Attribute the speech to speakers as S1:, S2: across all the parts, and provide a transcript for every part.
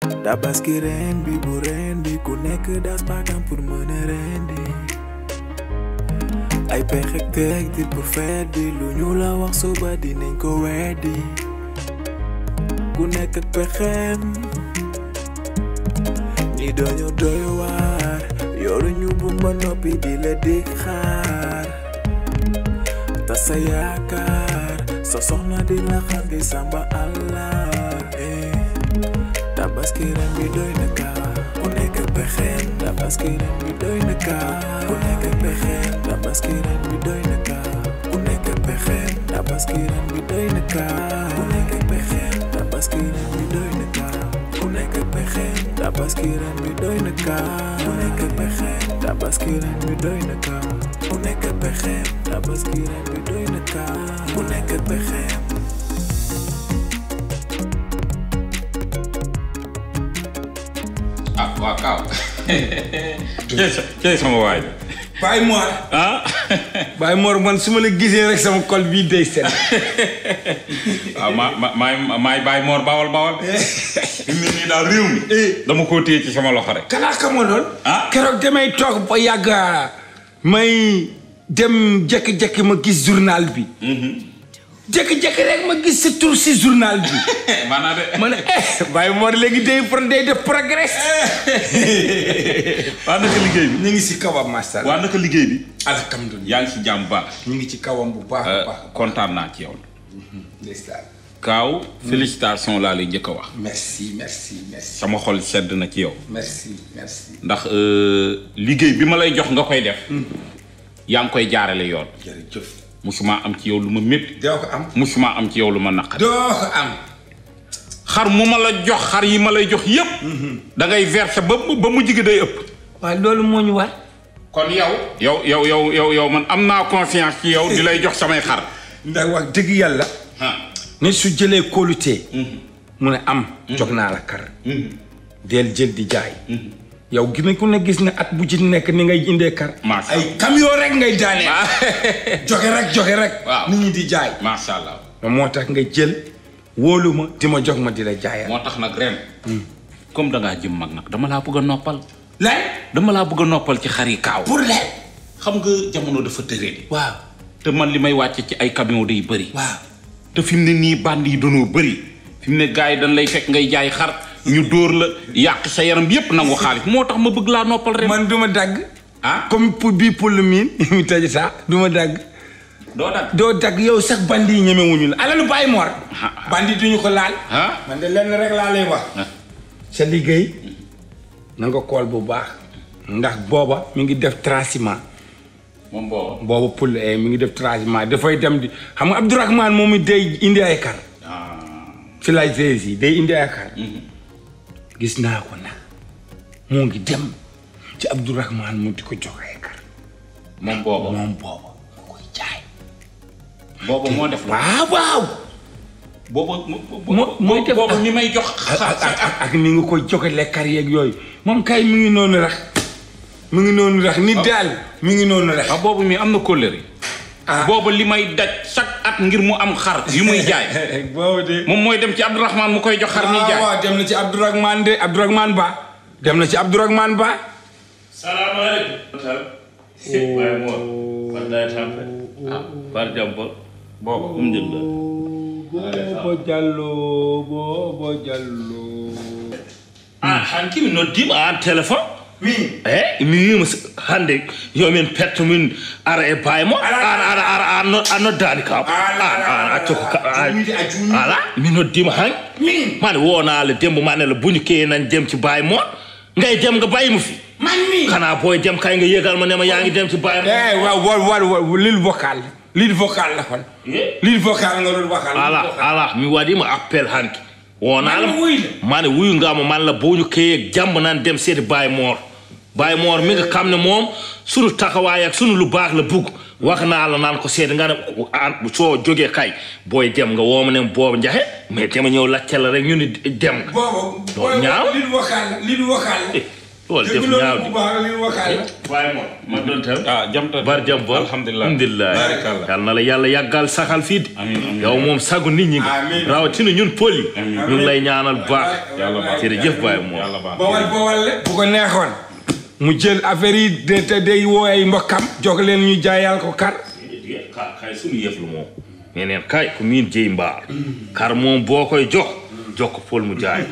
S1: Tabaski ren bi bu ren bi ku nekk das bagam pour mën a rendi ay pexe teg di pour feet bi lu ñu la wax suba dinañ ko weddi ku nekk ak pexem ñi dañu doy waar yoru ñu bu ma noppi di la dig xaar ta sa yaakaar sa soxna di la xaar di samba Allah Tabaski ren bi doy na kaa ku nekk pexem Tabaski ren bi doy na kaa ku nekk pexem Tabaski ren bi doy na kaa ku nekk pexem Tabaski ren bi doy na kaa ku nekk pexem Tabaski ren bi doy na kaa ku nekk pexem Tabaski ren bi doy na kaa ku nekk pexem Tabaski ren bi doy na kaa ku nekk pexem Tabaski ren bi doy na kaa ku nekk pexem
S2: Waa Kaaw cey sama waay
S3: Baye Mor Baye Mor man su ma la gisee rek sama kol bii day set
S2: waaw maay Baye Mor bawal nit ñi daal réew mi dama koo téye ci sama loxo rek
S3: kanaa xamoo lool keroog damay toog ba yàgg may dem jekki-jekki ma gis journal bi jékki-jékki rek ma gis sa tur si journal bi.
S2: maanaam de.
S3: ma ne Baye Mor léegi day def progrès.
S2: waa naka liggéey bi.
S3: ñu ngi si kawam macha allah.
S2: waa naka liggéey bi.
S3: alhamdulilah
S2: yaa ngi si jàmm bu baax.
S3: ñu ngi ci kawam bu baax a baax.
S2: kontaan naa ci yow.
S3: ndeysaan.
S2: Kaaw félicitation laa lay njëkk a wax.
S3: merci.
S2: sama xol sedd na ci yow.
S3: merci.
S2: ndax liggéey bi ma lay jox nga koy def. yaa ngi koy jaarale yoon.
S3: jërëjëf.
S2: musuma am ci yow lu ma métti.
S3: doo ko am.
S2: musuma am ci yow lu ma naqari.
S3: doo ko am.
S2: xar mu ma la jox xar yi ma lay jox yépp da ngay verser ba mu jigi day ëpp.
S3: waaw loolu moo ñu war.
S2: kon yow man am naa confiance ci yow di lay jox samay xar.
S3: ndax wax dëgg yàlla. ne su jëlee kóolute. mu ne am. jox naa la kar. del jël di jaay. yow ku ne gis na at bu ci nekk ni ngay indee kar. ay camion rek ngay daaneel. joxe rek.
S2: waaw
S3: nit ñi di jaay.
S2: macha allah.
S3: moo tax nga jël wóolu ma di ma jox ma di la jaayal.
S2: moo tax nag ren. comme da ngaa jëm mag nag dama laa bëgg a noppal.
S3: lan.
S2: dama laa bëgg a noppal ci xar yi Kaaw.
S3: pour lan.
S2: xam nga jamono dafa tëree.
S3: waaw.
S2: te man li may wàcce ci ay camion day bëri.
S3: waaw.
S2: te fi mu ne nii bandi yi dañoo bëri. fi mu ne gars yi dañ lay fekk ngay jaay xar. ñu dóor la yàq sa yaram yépp nangu xaalis moo tax ma bëgg laa noppal ren.
S3: man du ma dagg. comme pour bii pour le miin mi tëj sax du ma dagg. doo dagg yow sax bandi yi ñemewuñu la alalu Baye Mor. bandi duñu ko laal. man de lenn rek laa lay wax. sa liggéey na nga kool bu baax. ndax booba mi ngi def tracement.
S2: moom
S3: booba pour mi ngi def tracement dafay dem di xam nga Abdourahmane moom it day indi ay kar. fi lay yi day indi ay kar. gis naa ko nag moo ngi dem ci Abdourahmane mu di ko jox ay kar.
S2: moom booba
S3: moo koy jaay.
S2: booba moo def.
S3: waaw.
S2: mooy def booba mi may jox.
S3: ak ni nga koy joxalee kar yeeg yooyu moom kay mi ngi noonu rek. nit daal mi ngi noonu rek.
S2: boobu mi am na kóllëre. booba li may daj chaque at ngir mu am xar yu muy jaay.
S3: boobu de
S2: moom mooy dem ci Abdourahmane mu koy jox xar ñuy jaay.
S3: waaw dem na ci Abdourahmane de Abdourahmane Ba. dem na ci Abdourahmane Ba.
S4: salaamaaleykum. Baye Mor. fan laay tàmpe. Bar Jàmbor.
S2: booba
S3: Boobo Jallo.
S4: han kimi noddiima an téléphone.
S3: mi
S4: wiima hannde yomin petta min ara e Baye Mor ara a noddaani kam an acco ko ala mi noddiima han mane woonaale dembo manela buñu kenan dem ci Baye Mor ngay dem nga bayimo fi
S3: man mi
S4: kana boy dem kay nga yegal ma nema yaangi dem ci Baye Mor
S3: waaw lil vocal la kon lil vocal nga doon waxal
S4: ala mi waɗima appel hanki wonala mane wuyu ngama man la buñu keye jambo nan dem seeti Baye Mor mi nga xam ne moom sunu taxawaay ak sunu lu baax la bugg wax naa la naan ko seeti nga ne soo jógee kay booy dem nga wooma ne boobu njaxe mais dama ñëw laajte la rek ñu ni dem nga.
S3: boobu
S4: ñaaw
S3: li du vocal
S4: loolu def ñaaw di
S3: waaye
S4: moom ma doon tam
S2: jamta
S4: bar jam bo alhamdulillah yal na la yàlla yàggal saxal fii yow moom sagu nit ñi rawatina ñun pël yi ñu ngi lay ñaanal baax jërëjëf Baye Mor
S3: bawal bu ko neexoon mu jël affaire yi de day woo ay mbokkam jox leen ñu jaayal ko kar
S4: kay suñu yëf lu moom neneen kay ku miin jëy mbaar kar moom boo koy jox ko pël mu jaay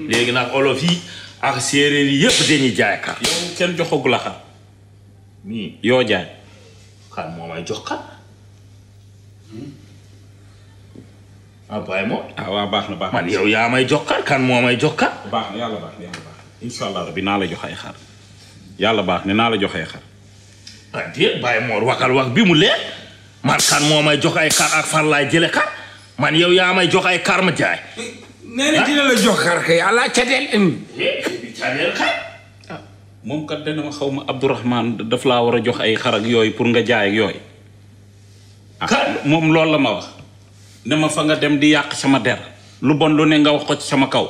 S4: léegi nag olof yi ak séeréer yi yëpp dañuy jaay kar
S2: yow kenn joxagu la xar
S4: nii
S2: yoo jaay
S4: xar moo may jox kar Baye Mor
S2: waaw baax na
S4: man yow yaa may jox kar kan moo may jox kar
S2: baax na yàlla baax incha allah rabbi naa la jox ay xar yàlla baax ne naa la jox ay xar
S4: déet Baye Mor waxal wax bi mu leer man kan moo may jox ay kar ak fan laay jële kar man yow yaa may jox ay kar ma jaay
S3: nee na dina la jox kar kay ala cadeel
S4: cadeel kar
S2: moom kat dana ma xaw ma Abdourahmane daf laa war a jox ay xar ak yooyu pour nga jaay ak yooyu moom loolu la ma wax ne ma fa nga dem di yàq sama der lu bon lu ne nga wax ko ci sama kaw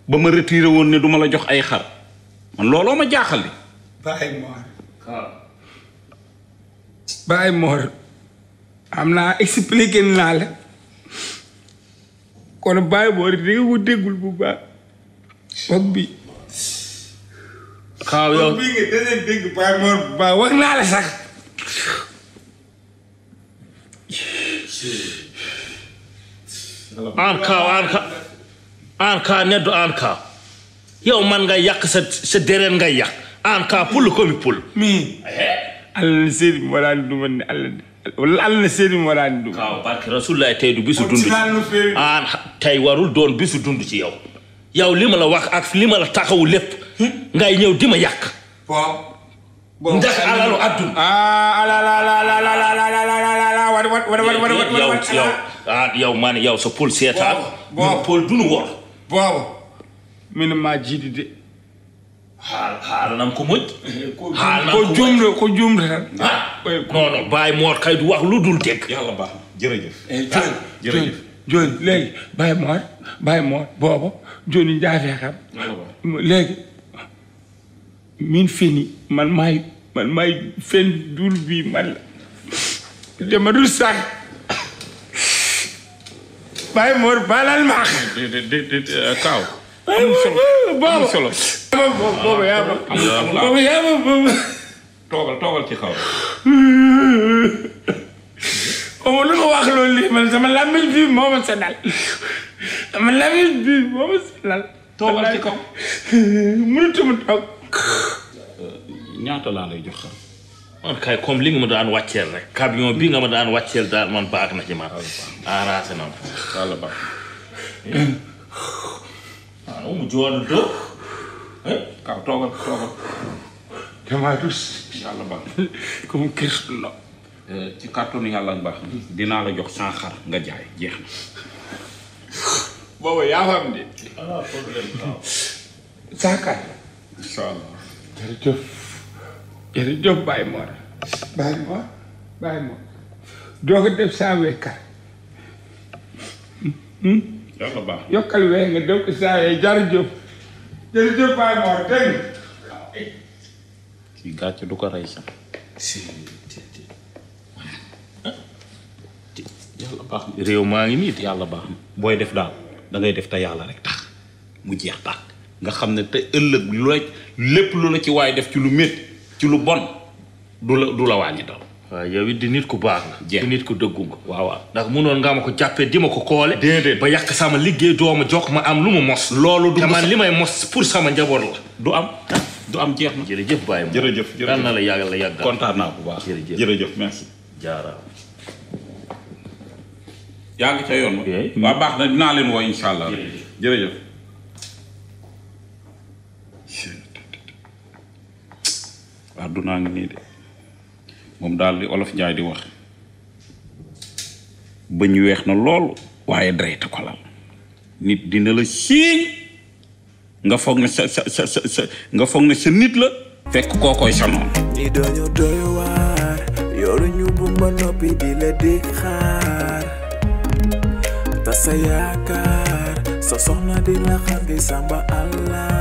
S2: ba ma retiré woon ne duma la jox ay xar man looloo ma jaaxal li
S3: Baye Mor am naa expliqué naa la kon Baye Mor di nga ko déggul bu baax wax bi
S4: kaaw yow
S3: bi nga dana dégg Baye Mor bu baax wax naa la sax
S4: an ka neddo an ka yow man nga yàq sa dereen nga yàq an ka pul komi pul
S3: mi Allah seedi mo wala dum ne Allah seedi mo wala dum
S4: ka barke rasulullah tay du bisu dund an tay warul doon bisu dund ci yow lima la wax ak lima la taxaw lépp ngay ñëw dima yàq bo ndax alalu addun yow man yow sa pol seetaan pol dunu wor
S3: boobu min ma jiidi de
S4: haala nam ko moƴ
S3: ko jumde tan
S4: non Baye Mor kay du wax lu dul dégg
S2: yàlla baax jërëjëf
S3: joni léegi Baye Mor boobu joni jaafee xam léegi min feni man may fen dul bi man la dama dul sax Baye Mor balal ma
S2: kaaw
S3: boobu
S2: solo
S3: boobu yaa ma
S2: toogal ci kaw
S3: lu ma wax loolu lii man sama làmmiñ bi moo ma sonal sama làmmiñ bi moo ma sonal
S2: toogal ci kaw
S3: mënutuma toog
S2: ñaata laa lay jox xar
S4: man kay comme li nga ma daan wàcceel rek camion bi nga ma daan wàcceel daal man baax na ci man arrangé na
S2: yàlla baax
S4: mu joon do
S2: kaw toogal
S3: dama rus
S2: yàlla baax
S3: comme Christ no
S2: ci kàttanu yàlla baax dinaa la jox 100 xar nga jaay jeex na
S3: boobu yaa xam de saakar
S2: incha allah
S3: jërëjëf Baye Mor doo ko def saa weekar
S2: yàlla baax
S3: yokkal wee nga def ko saa wee jërëjëf Baye Mor dégg
S2: ci gàcce du ko rey sax yàlla baax
S4: réew maa ngi nii
S2: yàlla baax booy def daal da ngay def te yàlla rek tax mu jeex tax nga xam ne te ëllëg lépp lu la ci waay def ci lu métti ci lu bon du la wàññi dal
S4: waaw yow it di nit ku baax nga
S2: jeex
S4: di nit ku dëggu nga
S2: waaw
S4: ndax munoon nga ma ko jàppee di ma ko koole
S2: déedéet
S4: ba yàq sama liggéey dooma jox ma am lu ma mos
S2: loolu du
S4: te man li may mos pour sama njaboot la
S2: du am jeex na
S4: jërëjëf Baye Mor
S2: jërëjëf
S4: yal na la yàggal
S2: kontaan naa bu baax jërëjëf merci
S4: jaaraam
S2: yaa ngi ca yoon ma waaw baax na dinaa leen woo insha allah jërëjëf àddunaa ngi nii de moom daal di olof Njaay di wax bëñ weex na loolu waaye darete ko lal nit dina la siiñ nga foog ne nga foog ne sa nit la fekk kookoy sa noonu
S1: ñi dañu doy waar yoru ñu bu ma noppi di la di xaar ta sa yaakaar sa soxna di la xar di samba allah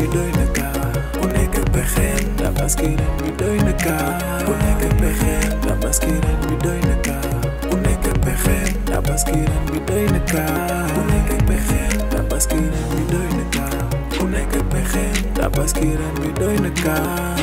S1: bi doy na kaa ku nekk pexeem tabaski ren bi doy na kaa ku nekk pexeem tabaski ren bi doy na kaa ku nekk pexeem tabaski ren bi doy na kaa ku nekk pexeem tabaski ren bi doy na kaa ku nekk pexeem tabaski ren bi doy na kaa